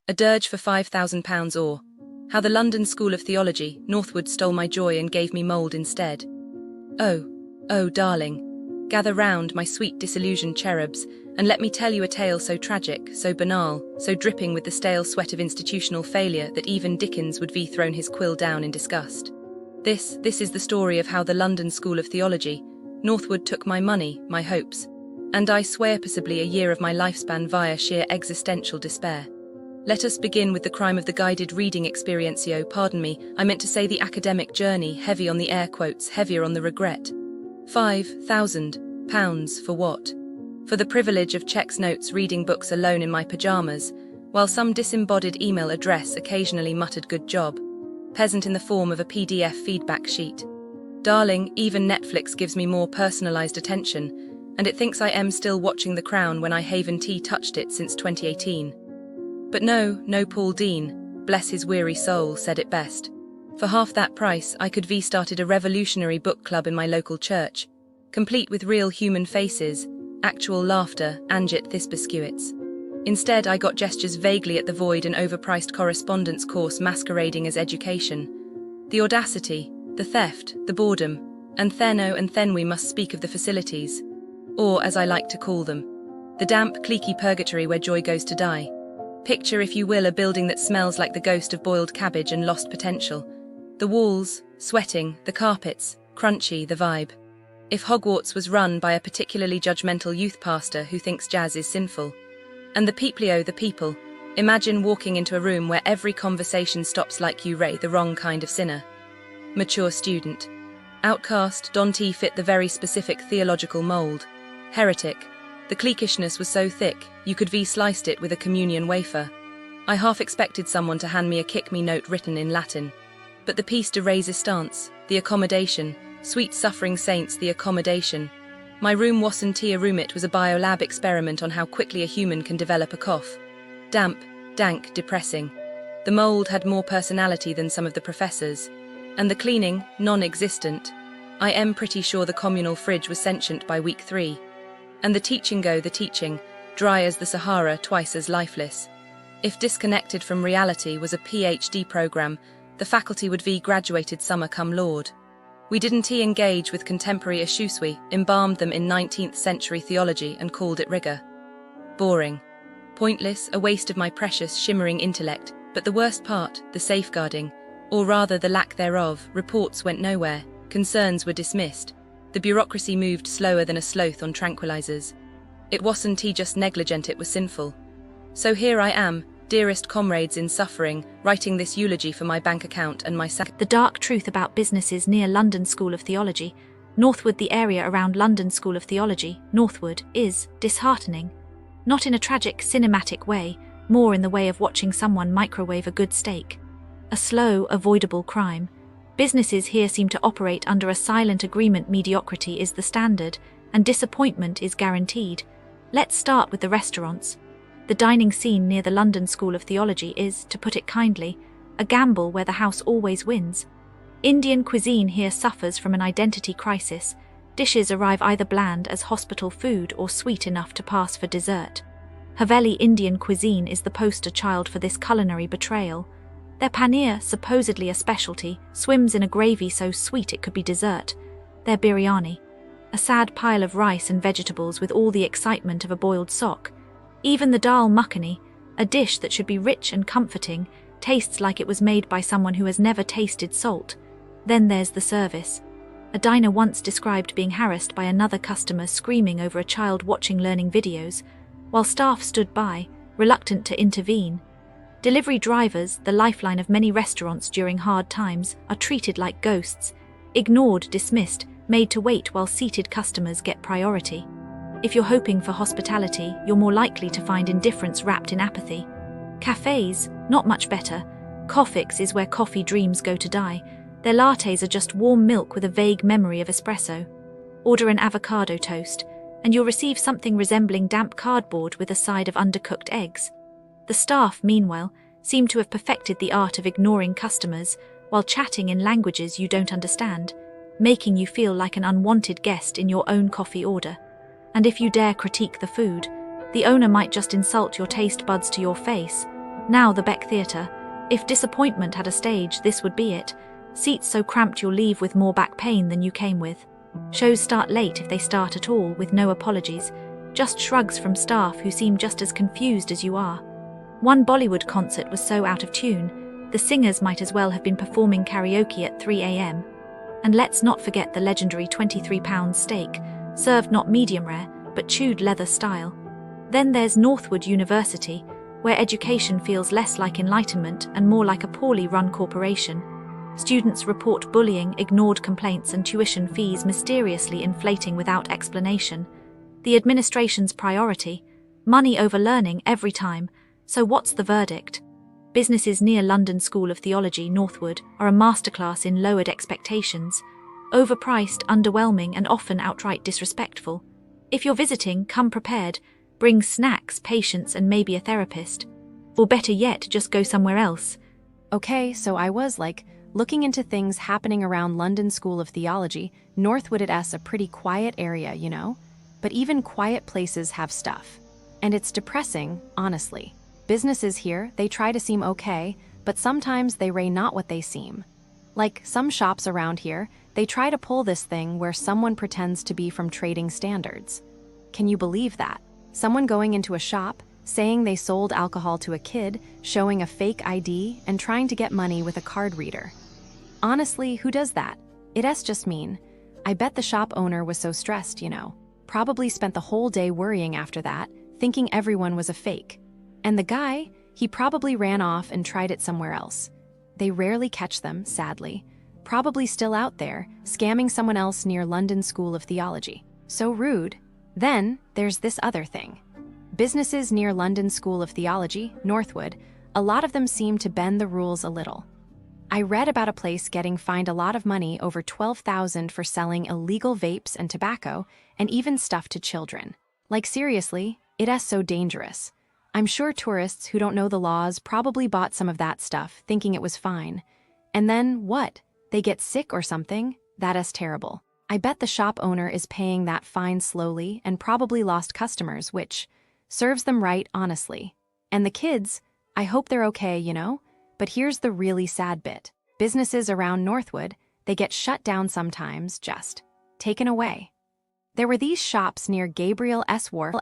A dirge for £5,000 or how the London School of Theology, Northwood, stole my joy and gave me mould instead. Oh, darling, gather round, my sweet disillusioned cherubs, and let me tell you a tale so tragic, so banal, so dripping with the stale sweat of institutional failure that even Dickens would have thrown his quill down in disgust. This is the story of how the London School of Theology, Northwood, took my money, my hopes, and I swear possibly a year of my lifespan via sheer existential despair. Let us begin with the crime of the guided reading experiencio. Pardon me, I meant to say the academic journey, heavy on the air quotes, heavier on the regret. £5,000 for what? For the privilege of checks notes reading books alone in my pyjamas, while some disembodied email address occasionally muttered good job, peasant in the form of a PDF feedback sheet. Darling, even Netflix gives me more personalised attention, and it thinks I am still watching The Crown when I haven't touched it since 2018. But no, Paul Dean, bless his weary soul, said it best. For half that price, I could have started a revolutionary book club in my local church, complete with real human faces, actual laughter, and biscuits. Instead, I got gestures vaguely at the void, an overpriced correspondence course masquerading as education. The audacity, the theft, the boredom, and then we must speak of the facilities, or as I like to call them, the damp, cliquey purgatory where joy goes to die. Picture, if you will, a building that smells like the ghost of boiled cabbage and lost potential. The walls, sweating, the carpets, crunchy, the vibe. If Hogwarts was run by a particularly judgmental youth pastor who thinks jazz is sinful. And the the people. Imagine walking into a room where every conversation stops like you Ray, the wrong kind of sinner. Mature student. Outcast, Dante fit the very specific theological mould. Heretic. The cliquishness was so thick, you could sliced it with a communion wafer. I half expected someone to hand me a kick-me note written in Latin. But the piece de resistance, the accommodation, sweet suffering saints, the accommodation. My room wasn't a room, it was a biolab experiment on how quickly a human can develop a cough. Damp, dank, depressing. The mould had more personality than some of the professors. And the cleaning, non-existent. I am pretty sure the communal fridge was sentient by week 3. And the teaching, dry as the Sahara, twice as lifeless. If disconnected from reality was a PhD program, the faculty would be graduated summer come Lord. We didn't engage with contemporary issues, we embalmed them in 19th century theology and called it rigor. Boring. Pointless, a waste of my precious, shimmering intellect, but the worst part, the safeguarding, or rather the lack thereof, reports went nowhere, concerns were dismissed. The bureaucracy moved slower than a sloth on tranquilizers. It wasn't just negligent, it was sinful. So here I am, dearest comrades in suffering, writing this eulogy for my bank account and my The dark truth about businesses near London School of Theology, Northwood. The area around London School of Theology, Northwood, is disheartening. Not in a tragic, cinematic way, more in the way of watching someone microwave a good steak. A slow, avoidable crime. Businesses here seem to operate under a silent agreement. Mediocrity is the standard, and disappointment is guaranteed. Let's start with the restaurants. The dining scene near the London School of Theology is, to put it kindly, a gamble where the house always wins. Indian cuisine here suffers from an identity crisis. Dishes arrive either bland as hospital food or sweet enough to pass for dessert. Haveli Indian cuisine is the poster child for this culinary betrayal. Their paneer, supposedly a specialty, swims in a gravy so sweet it could be dessert. Their biryani, a sad pile of rice and vegetables with all the excitement of a boiled sock. Even the dal makhani, a dish that should be rich and comforting, tastes like it was made by someone who has never tasted salt. Then there's the service. A diner once described being harassed by another customer screaming over a child watching learning videos, while staff stood by, reluctant to intervene. Delivery drivers, the lifeline of many restaurants during hard times, are treated like ghosts, ignored, dismissed, made to wait while seated customers get priority. If you're hoping for hospitality, you're more likely to find indifference wrapped in apathy. Cafes, not much better. Coffix is where coffee dreams go to die. Their lattes are just warm milk with a vague memory of espresso. Order an avocado toast, and you'll receive something resembling damp cardboard with a side of undercooked eggs. The staff, meanwhile, seem to have perfected the art of ignoring customers while chatting in languages you don't understand, making you feel like an unwanted guest in your own coffee order. And if you dare critique the food, the owner might just insult your taste buds to your face. Now the Beck Theatre. If disappointment had a stage, this would be it. Seats so cramped you'll leave with more back pain than you came with. Shows start late if they start at all, with no apologies. Just shrugs from staff who seem just as confused as you are. One Bollywood concert was so out of tune, the singers might as well have been performing karaoke at 3 a.m. And let's not forget the legendary £23 steak, served not medium rare, but chewed leather style. Then there's Northwood University, where education feels less like enlightenment and more like a poorly run corporation. Students report bullying, ignored complaints, and tuition fees mysteriously inflating without explanation. The administration's priority: money over learning every time. So what's the verdict? Businesses near London School of Theology, Northwood, are a masterclass in lowered expectations. Overpriced, underwhelming, and often outright disrespectful. If you're visiting, come prepared. Bring snacks, patience, and maybe a therapist. Or better yet, just go somewhere else. Okay, so I was looking into things happening around London School of Theology. Northwood is a pretty quiet area, you know? But even quiet places have stuff. And it's depressing, honestly. Businesses here, they try to seem okay, but sometimes they ray not what they seem. Like some shops around here, they try to pull this thing where someone pretends to be from Trading Standards. Can you believe that? Someone going into a shop, saying they sold alcohol to a kid, showing a fake ID, and trying to get money with a card reader. Honestly, who does that? It's just mean. I bet the shop owner was so stressed, you know. Probably spent the whole day worrying after that, thinking everyone was a fake. And the guy, he probably ran off and tried it somewhere else. They rarely catch them, sadly. Probably still out there, scamming someone else near London School of Theology. So rude. Then, there's this other thing. Businesses near London School of Theology, Northwood, a lot of them seem to bend the rules a little. I read about a place getting fined a lot of money, over $12,000, for selling illegal vapes and tobacco, and even stuff to children. Like seriously, it's so dangerous. I'm sure tourists who don't know the laws probably bought some of that stuff, thinking it was fine. And then, what? They get sick or something? That's terrible. I bet the shop owner is paying that fine slowly and probably lost customers, which serves them right, honestly. And the kids, I hope they're okay, you know? But here's the really sad bit. Businesses around Northwood, they get shut down sometimes, just taken away. There were these shops near Gabriel S. Wharf